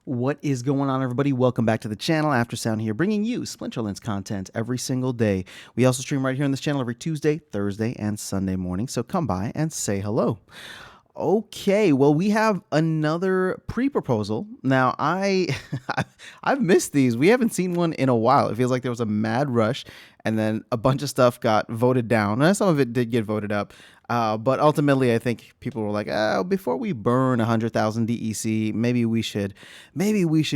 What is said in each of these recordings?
What is going on, everybody? Welcome back to the channel. After Sound here, bringing you Splinterlands content every single day. We also stream right here on this channel every Tuesday, Thursday, and Sunday morning, so come by and say hello. Okay, well, we have another pre-proposal. Now, I've missed these. We haven't seen one in a while. It feels like there was a mad rush, and then a bunch of stuff got voted down. Some of it did get voted up, but ultimately, I think people were like, "Oh, before we burn 100,000 DEC, maybe we should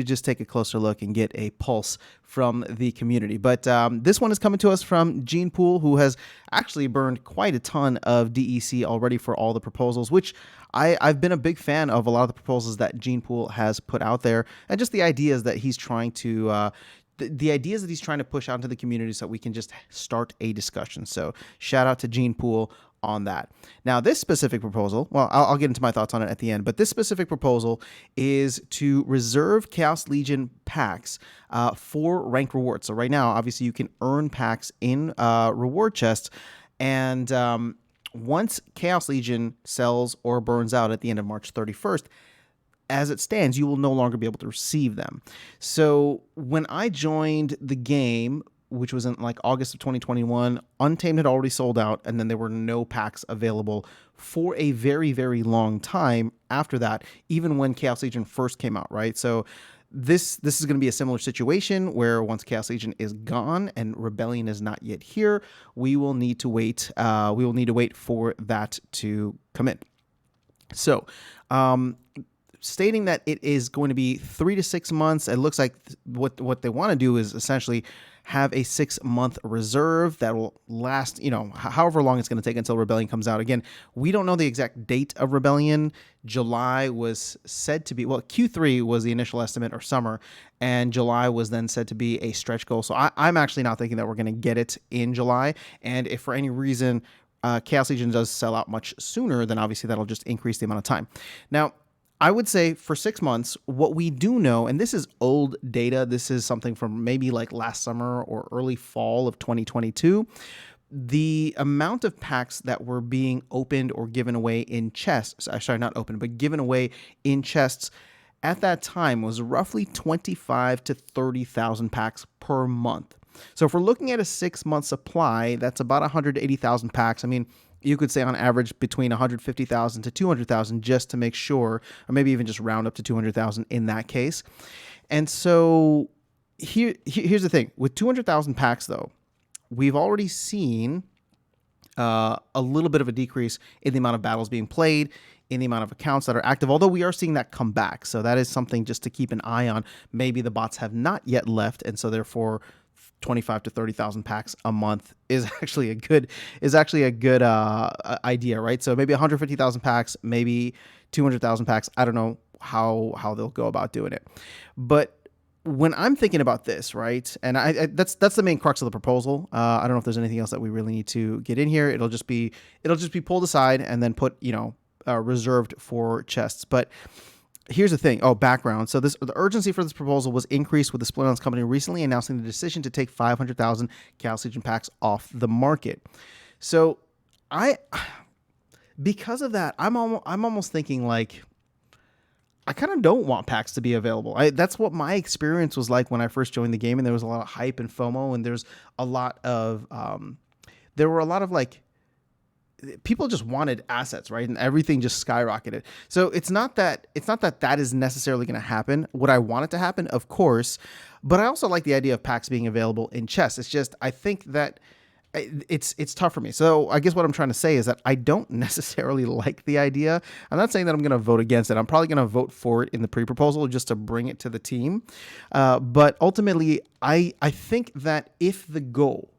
just take a closer look and get a pulse from the community." But this one is coming to us from Gene Pool, who has actually burned quite a ton of DEC already for all the proposals, which I've been a big fan of a lot of the proposals that Gene Pool has put out there, and just the ideas that he's trying to the ideas that he's trying to push out into the community so we can just start a discussion. So shout out to Gene Pool on that. Now, this specific proposal, well, I'll get into my thoughts on it at the end, but this specific proposal is to reserve Chaos Legion packs for rank rewards. So right now, obviously, you can earn packs in reward chests, and once Chaos Legion sells or burns out at the end of March 31st, as it stands, you will no longer be able to receive them. So when I joined the game, which was in like August of 2021, Untamed had already sold out, and then there were no packs available for a very, very long time after that, even when Chaos Legion first came out, right? So this is going to be a similar situation where once Chaos Legion is gone and Rebellion is not yet here, we will need to wait. We will need to wait for that to come in. So, stating that it is going to be 3 to 6 months. It looks like what they want to do is essentially have a 6-month reserve that will last, however long it's going to take until Rebellion comes out. Again, we don't know the exact date of Rebellion. July was said to be, well, Q3 was the initial estimate, or summer, and July was then said to be a stretch goal. So I'm actually not thinking that we're going to get it in July. And if for any reason Chaos Legion does sell out much sooner, then obviously that'll just increase the amount of time. Now, I would say for 6 months, what we do know, and this is old data, this is something from maybe like last summer or early fall of 2022, the amount of packs that were being opened or given away in chests, sorry, not opened, but given away in chests at that time was roughly 25 to 30,000 packs per month. So if we're looking at a 6-month supply, that's about 180,000 packs. I mean, you could say on average between 150,000 to 200,000 just to make sure, or maybe even just round up to 200,000 in that case. And so here's the thing. With 200,000 packs, though, we've already seen a little bit of a decrease in the amount of battles being played, in the amount of accounts that are active, although we are seeing that come back. So that is something just to keep an eye on. Maybe the bots have not yet left, and so therefore 25 to 30,000 packs a month is actually a good idea, right? So maybe 150,000 packs, maybe 200,000 packs. I don't know how they'll go about doing it, but when I'm thinking about this, right, and that's the main crux of the proposal. I don't know if there's anything else that we really need to get in here. It'll just be pulled aside and then put reserved for chests, but. Here's the thing. Oh, background. So the urgency for this proposal was increased with the Splinterlands company recently announcing the decision to take 500,000 Chaos Legion packs off the market. So because of that, I'm almost thinking like, I kind of don't want packs to be available. That's what my experience was like when I first joined the game, and there was a lot of hype and FOMO, and there's a lot of like, people just wanted assets, right? And everything just skyrocketed. So it's not that that is necessarily going to happen. Would I want it to happen? Of course. But I also like the idea of packs being available in chests. It's just, I think that it's tough for me. So I guess what I'm trying to say is that I don't necessarily like the idea. I'm not saying that I'm going to vote against it. I'm probably going to vote for it in the pre-proposal just to bring it to the team. But ultimately, I think that if the goal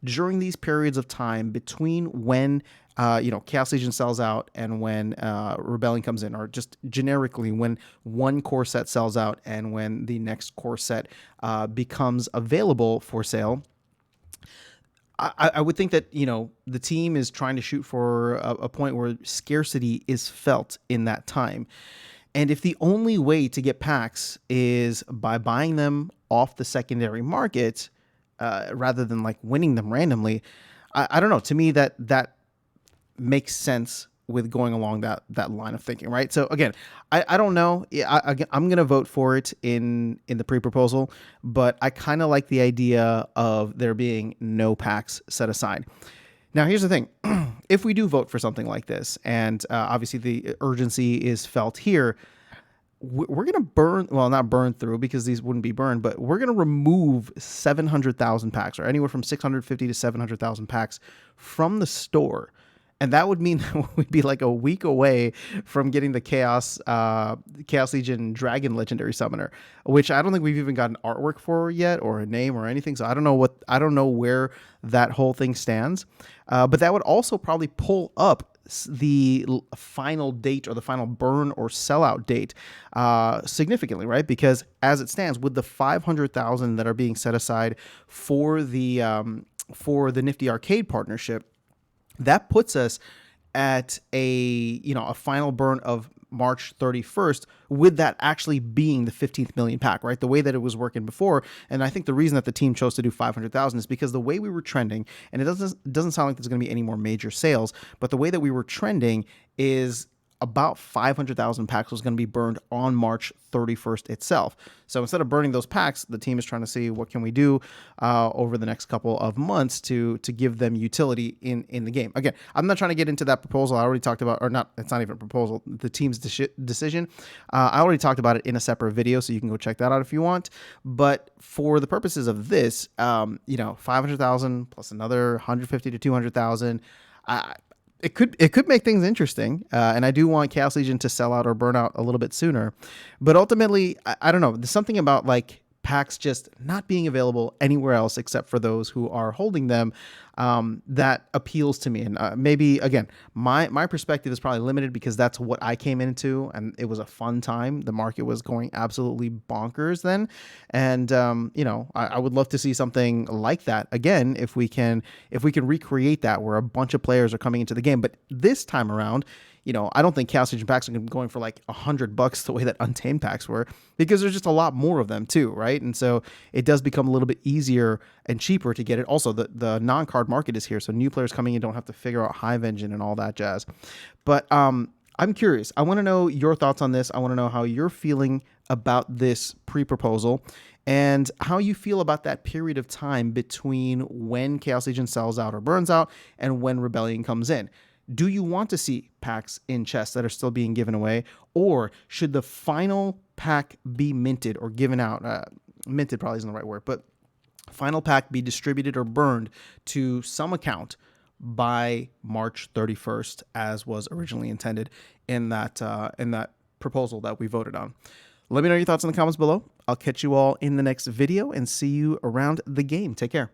during these periods of time between when Chaos Legion sells out and when Rebellion comes in, or just generically when one core set sells out and when the next core set becomes available for sale, I would think that, the team is trying to shoot for a point where scarcity is felt in that time. And if the only way to get packs is by buying them off the secondary market, rather than like winning them randomly, I don't know. To me, that makes sense with going along that line of thinking, right? So again, I don't know. I'm gonna vote for it in the pre-proposal, but I kind of like the idea of there being no packs set aside. Now, here's the thing. If we do vote for something like this, and obviously the urgency is felt here, we're going to burn, well, not burn through because these wouldn't be burned, but we're going to remove 700,000 packs, or anywhere from 650 to 700,000 packs from the store. And that would mean that we'd be like a week away from getting the Chaos Legion Dragon Legendary Summoner, which I don't think we've even gotten artwork for yet, or a name or anything. So I don't know where that whole thing stands. But that would also probably pull up the final date, or the final burn or sellout date, significantly, right? Because as it stands, with the 500,000 that are being set aside for the Nifty Arcade partnership, that puts us at a final burn of March 31st, with that actually being the 15th million pack, right? The way that it was working before. And I think the reason that the team chose to do 500,000 is because the way we were trending, and it doesn't sound like there's going to be any more major sales, but the way that we were trending is about 500,000 packs was going to be burned on March 31st itself. So instead of burning those packs, the team is trying to see what can we do over the next couple of months to give them utility in the game. Again, I'm not trying to get into that proposal. I already talked about, or not, it's not even a proposal, the team's decision. I already talked about it in a separate video, so you can go check that out if you want. But for the purposes of this, 500,000 plus another 150 to 200,000, it could make things interesting, and I do want Chaos Legion to sell out or burn out a little bit sooner. But ultimately, I don't know. There's something about like packs just not being available anywhere else except for those who are holding them that appeals to me. And maybe, again, my perspective is probably limited because that's what I came into, and it was a fun time. The market was going absolutely bonkers then. And, I would love to see something like that again if we can recreate that where a bunch of players are coming into the game. But this time around, I don't think Chaos Legion packs are going to be going for like $100 the way that Untamed packs were, because there's just a lot more of them too, right? And so it does become a little bit easier and cheaper to get it. Also, the non-card market is here, so new players coming in don't have to figure out Hive Engine and all that jazz. But I'm curious. I want to know your thoughts on this. I want to know how you're feeling about this pre-proposal, and how you feel about that period of time between when Chaos Legion sells out or burns out and when Rebellion comes in. Do you want to see packs in chests that are still being given away, or should the final pack be minted or given out? Minted probably isn't the right word, but final pack be distributed or burned to some account by March 31st, as was originally intended in that proposal that we voted on. Let me know your thoughts in the comments below. I'll catch you all in the next video and see you around the game. Take care.